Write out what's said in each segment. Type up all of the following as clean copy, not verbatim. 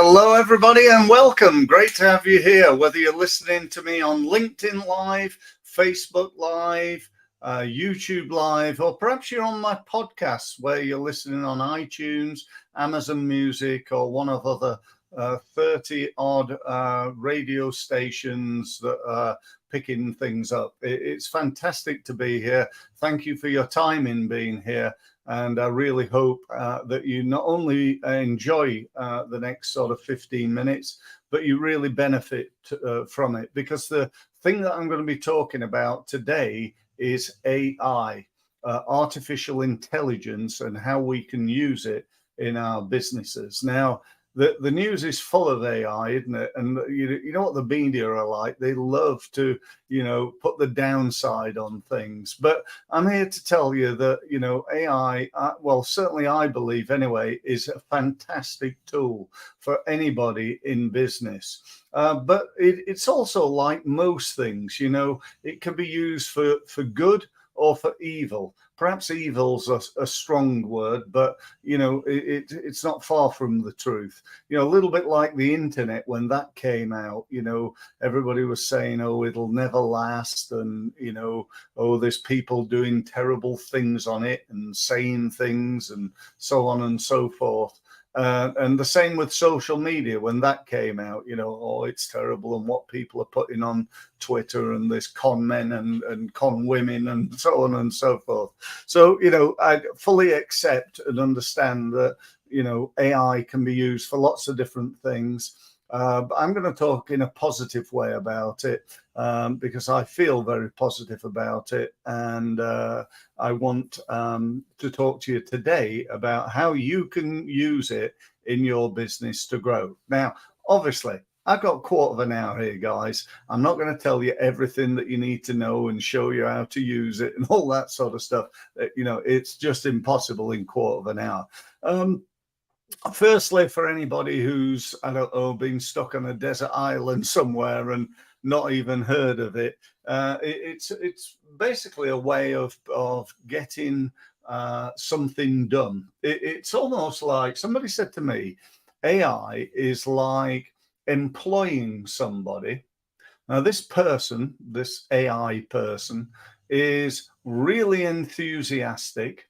Hello, everybody, and welcome. Great to have you here, whether you're listening to me on LinkedIn Live, Facebook Live, YouTube Live, or perhaps you're on my podcast where you're listening on iTunes, Amazon Music, or one of other 30-odd radio stations that are picking things up. It's fantastic to be here. Thank you for your time in being here. And I really hope that you not only enjoy the next sort of 15 minutes, but you really benefit from it. Because the thing that I'm going to be talking about today is AI, artificial intelligence, and how we can use it in our businesses. Now, the news is full of AI, isn't it? And you know what the media are like. They love to, put the downside on things. But I'm here to tell you that, AI, well, certainly I believe anyway, is a fantastic tool for anybody in business. But it's also like most things, it can be used for good or for evil. Perhaps evil's a strong word, but it's not far from the truth. A little bit like the internet when that came out. Everybody was saying, "Oh, it'll never last," and "Oh, there's people doing terrible things on it and saying things," and so on and so forth. And the same with social media when that came out, "Oh, it's terrible," and what people are putting on Twitter, and there's con men and con women and so on and so forth. So, I fully accept and understand that, AI can be used for lots of different things. But I'm going to talk in a positive way about it because I feel very positive about it. And I want to talk to you today about how you can use it in your business to grow. Now, obviously, I've got a quarter of an hour here, guys. I'm not going to tell you everything that you need to know and show you how to use it and all that sort of stuff. It's just impossible in a quarter of an hour. Firstly, for anybody who's, been stuck on a desert island somewhere and not even heard of it, it's basically a way of getting something done. It's almost like somebody said to me, AI is like employing somebody. Now, this AI person, is really enthusiastic.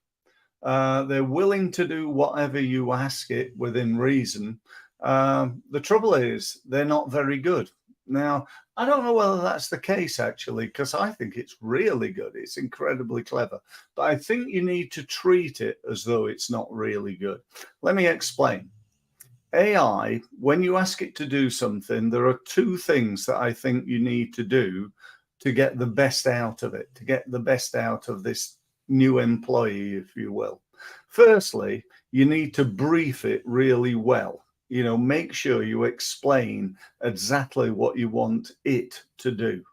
They're willing to do whatever you ask it within reason. The trouble is they're not very good. Now, I don't know whether that's the case, actually, because I think it's really good. It's incredibly clever. But I think you need to treat it as though it's not really good. Let me explain. AI, when you ask it to do something, there are two things that I think you need to do to get the best out of it, to get the best out of this new employee, if you will. Firstly, you need to brief it really well. Make sure you explain exactly what you want it to do.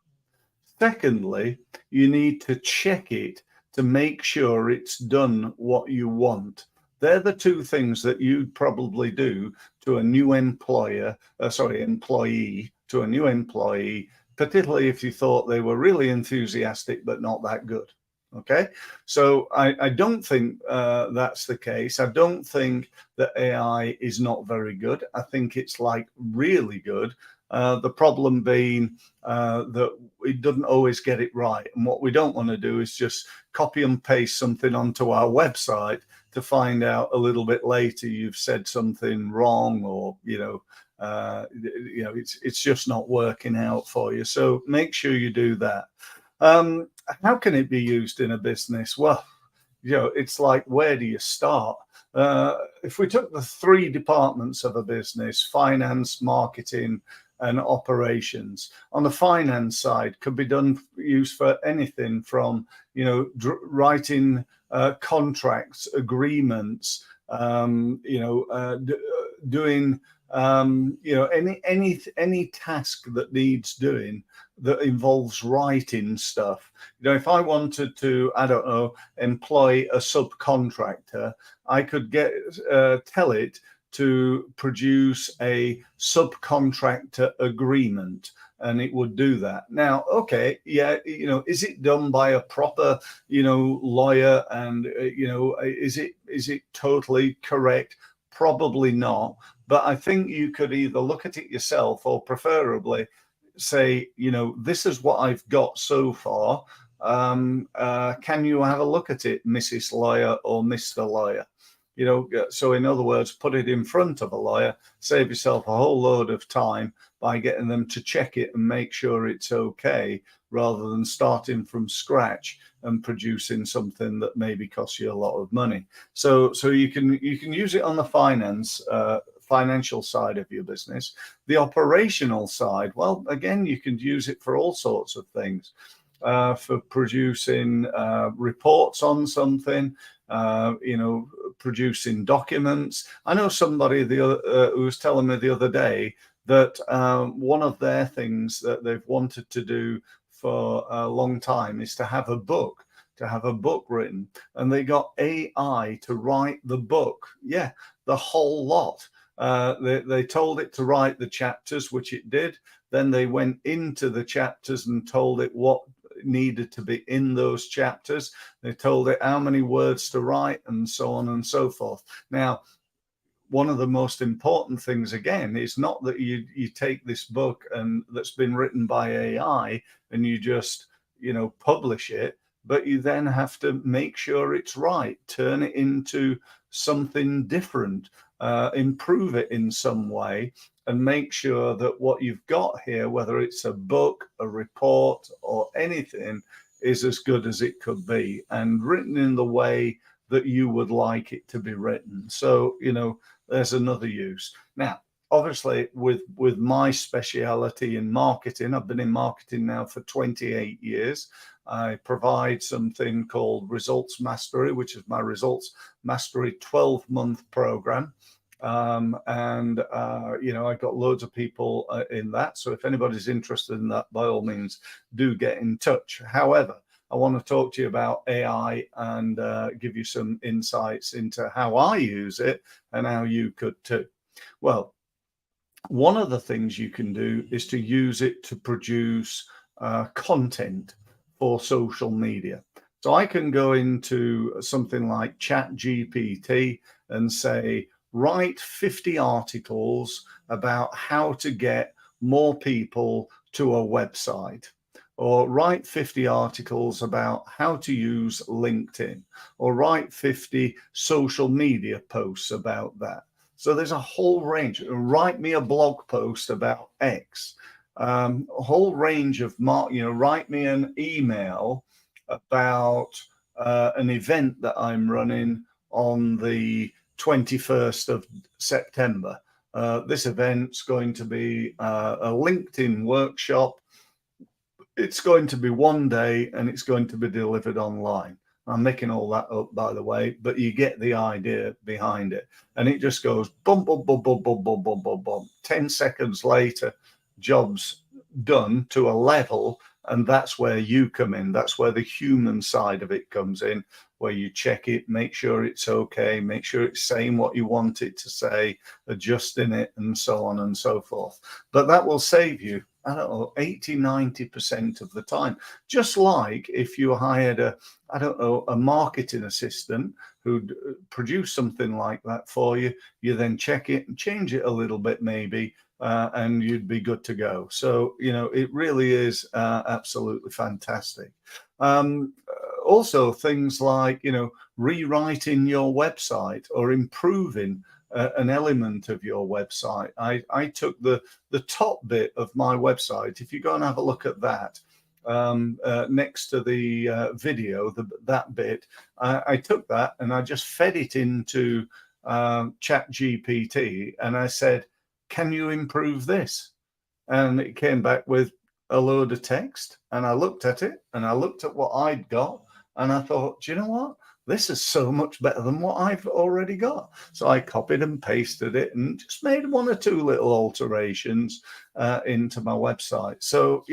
Secondly, you need to check it to make sure it's done what you want. They're the two things that you'd probably do to a new employee, to a new employee, particularly if you thought they were really enthusiastic but not that good. Okay, so I don't think that's the case. I don't think that AI is not very good. I think it's like really good. The problem being that it doesn't always get it right. And what we don't want to do is just copy and paste something onto our website to find out a little bit later you've said something wrong, or it's just not working out for you. So make sure you do that. How can it be used in a business? Well, it's like, where do you start? If we took the three departments of a business, finance, marketing, and operations. On the finance side, could be used for anything from, writing contracts, agreements, doing any task that needs doing that involves writing stuff. If I wanted to, employ a subcontractor, I could tell it to produce a subcontractor agreement, and it would do that. Now, okay, yeah, is it done by a proper, lawyer, and is it totally correct? Probably not. But I think you could either look at it yourself or preferably say, this is what I've got so far. Can you have a look at it, Mrs. Lawyer or Mr. Lawyer? So in other words, put it in front of a lawyer, save yourself a whole load of time by getting them to check it and make sure it's okay, rather than starting from scratch and producing something that maybe costs you a lot of money. So you can use it on the financial side of your business. The operational side, well, again, you can use it for all sorts of things. For producing reports on something, producing documents. I know somebody who was telling me the other day that one of their things that they've wanted to do for a long time is to have a book written, and they got AI to write the book. Yeah, the whole lot. They told it to write the chapters, which it did. Then they went into the chapters and told it what needed to be in those chapters. They told it how many words to write and so on and so forth. Now, one of the most important things, again, is not that you take this book and that's been written by AI and you just, publish it, but you then have to make sure it's right, turn it into something different, improve it in some way, and make sure that what you've got here, whether it's a book, a report, or anything, is as good as it could be and written in the way that you would like it to be written. So, there's another use. Now, obviously, with my speciality in marketing, I've been in marketing now for 28 years. I provide something called Results Mastery, which is my Results Mastery 12-month program. I've got loads of people in that. So if anybody's interested in that, by all means, do get in touch. However, I want to talk to you about AI and give you some insights into how I use it and how you could too. Well, one of the things you can do is to use it to produce content for social media. So I can go into something like ChatGPT and say, write 50 articles about how to get more people to a website, or write 50 articles about how to use LinkedIn, or write 50 social media posts about that. So there's a whole range. Write me a blog post about X, a whole range of, write me an email about an event that I'm running on the 21st of September. This event's going to be a LinkedIn workshop. It's going to be one day and it's going to be delivered online. I'm making all that up, by the way, but you get the idea behind it. And it just goes boom, boom, boom, boom, boom, boom, boom, boom, boom. 10 seconds later, job's done to a level. And that's where you come in. That's where the human side of it comes in, where you check it, make sure it's okay, make sure it's saying what you want it to say, adjusting it, and so on and so forth. But that will save you, 80-90% of the time. Just like if you hired a marketing assistant who'd produce something like that for you, you then check it and change it a little bit maybe, and you'd be good to go. So, it really is absolutely fantastic. Also, things like, rewriting your website or improving an element of your website. I took the top bit of my website. If you go and have a look at that, next to the video, that bit, I took that and I just fed it into ChatGPT and I said, can you improve this? And it came back with a load of text, and I looked at it and I looked at what I'd got and I thought, do you know what? This is so much better than what I've already got. So I copied and pasted it and just made one or two little alterations into my website. So,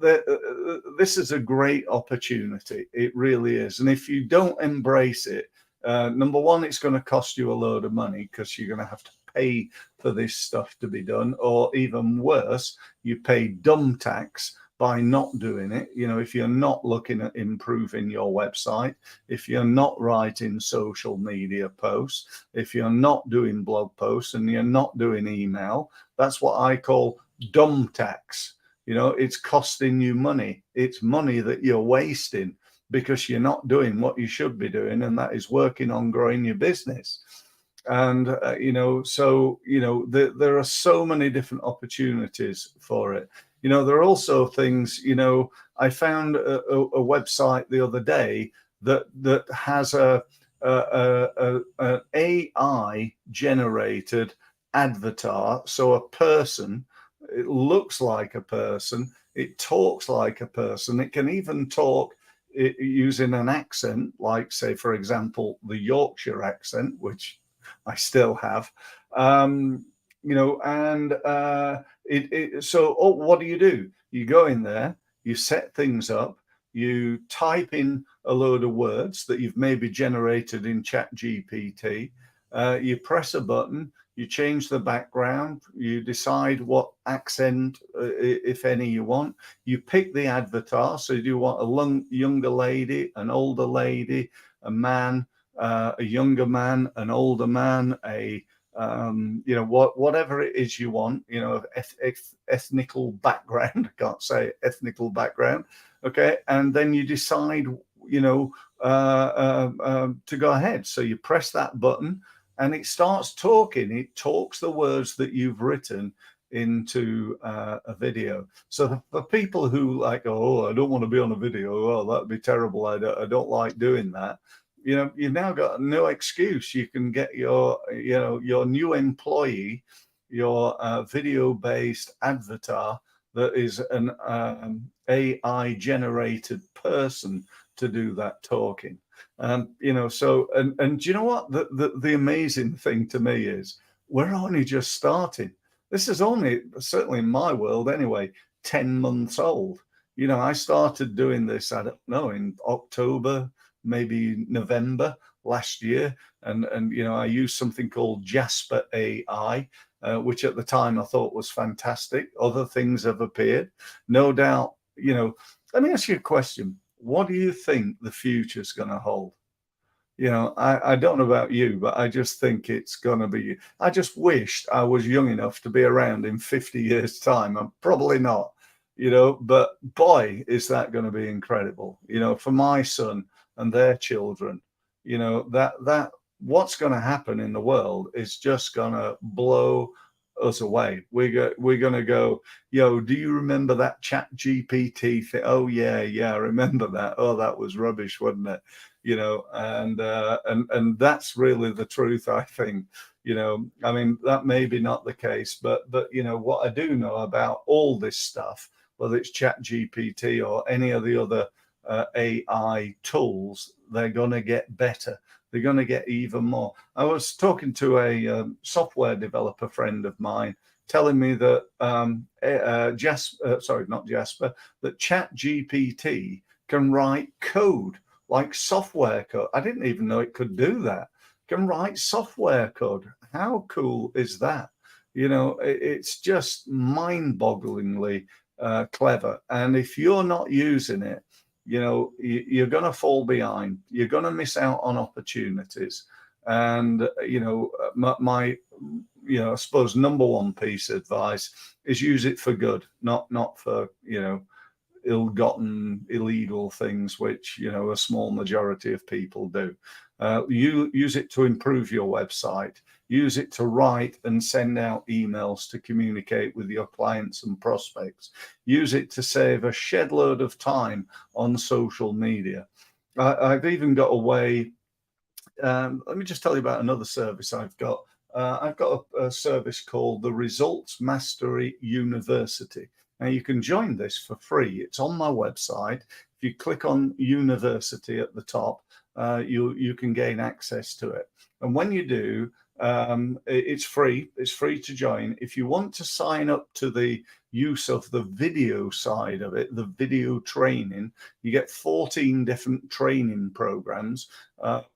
this is a great opportunity. It really is. And if you don't embrace it, number one, it's going to cost you a load of money because you're going to have to pay for this stuff to be done, or even worse, you pay dumb tax by not doing it. You know, if you're not looking at improving your website, if you're not writing social media posts, if you're not doing blog posts and you're not doing email, that's what I call dumb tax. You know, it's costing you money. It's money that you're wasting because you're not doing what you should be doing, and that is working on growing your business. And you know, so you know, there are so many different opportunities for it. You know, there are also things. You know, I found a website the other day that has an AI generated avatar. So a person, it looks like a person, it talks like a person, it can even talk using an accent, like, say, for example, the Yorkshire accent, which I still have. You know, and so what do? You go in there, you set things up, you type in a load of words that you've maybe generated in Chat GPT, you press a button, you change the background, you decide what accent, if any, you want. You pick the avatar. So you want a younger lady, an older lady, a man, a younger man, an older man, you know, whatever it is you want, you know, ethnical background. I can't say ethnical background. Okay. And then you decide, you know, to go ahead. So you press that button and it starts talking. It talks the words that you've written into a video. So for people who like, oh, I don't want to be on a video, oh, that'd be terrible, I don't like doing that, you know, you've now got no excuse. You can get your, you know, your new employee, your video-based avatar that is an AI generated person to do that talking. You know, so, and do you know what? The amazing thing to me is we're only just starting. This is only, certainly in my world anyway, 10 months old. You know, I started doing this, I don't know, in October, maybe November last year. And you know, I used something called Jasper AI, which at the time I thought was fantastic. Other things have appeared. No doubt, you know, let me ask you a question. What do you think the future's going to hold? You know, I don't know about you, but I just think it's going to be, I just wished I was young enough to be around in 50 years' time. I'm probably not, you know, but boy, is that going to be incredible, you know, for my son and their children. You know, that what's going to happen in the world is just going to blow us away. We're going to go, yo, do you remember that Chat GPT thing? Oh yeah, I remember that. Oh, that was rubbish, wasn't it? You know, and that's really the truth, I think. You know, I mean, that may be not the case, but you know, what I do know about all this stuff, whether it's Chat GPT or any of the other AI tools, they're going to get better. They're going to get even more. I was talking to a software developer friend of mine, telling me that that Chat GPT can write code, like software code. I didn't even know it could do that. Can write software code. How cool is that? You know, it's just mind-bogglingly clever. And if you're not using it, you know, you're going to fall behind. You're going to miss out on opportunities. And, you know, my you know, I suppose number one piece of advice is use it for good, not for, you know, ill-gotten illegal things, which, you know, a small majority of people do. You use it to improve your website. Use it to write and send out emails to communicate with your clients and prospects. Use it to save a shed load of time on social media. I've even got a way. Let me just tell you about another service I've got. I've got a service called the Results Mastery University. Now you can join this for free. It's on my website. If you click on University at the top, you can gain access to it. And when you do, it's free. It's free to join. If you want to sign up to the use of the video side of it, the video training, you get 14 different training programs,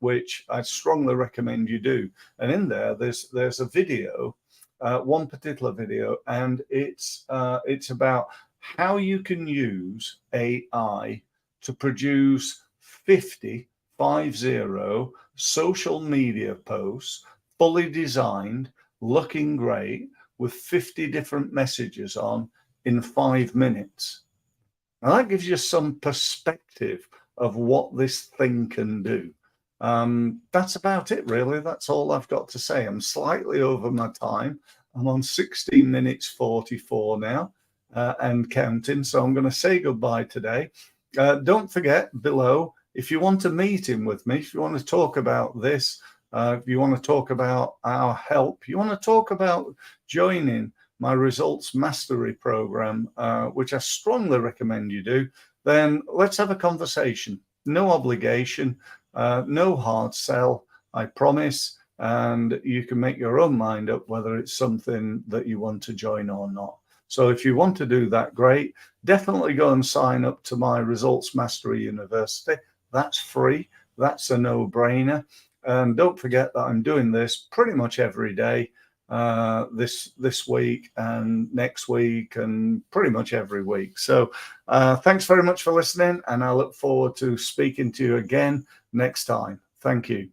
which I strongly recommend you do. And in there, there's a video, one particular video, and it's about how you can use AI to produce 50 social media posts, fully designed, looking great, with 50 different messages on in 5 minutes. Now that gives you some perspective of what this thing can do. That's about it, really. That's all I've got to say. I'm slightly over my time. I'm on 16 minutes 44 now and counting. So I'm going to say goodbye today. Don't forget below, if you want a meeting with me, if you want to talk about this, if you want to talk about our help, you want to talk about joining my results mastery program, which I strongly recommend you do, then let's have a conversation. No obligation, no hard sell, I promise. And you can make your own mind up whether it's something that you want to join or not. So if you want to do that, great. Definitely go and sign up to my Results Mastery University. That's free. That's a no-brainer. And don't forget that I'm doing this pretty much every day, this week and next week and pretty much every week. So thanks very much for listening, and I look forward to speaking to you again next time. Thank you.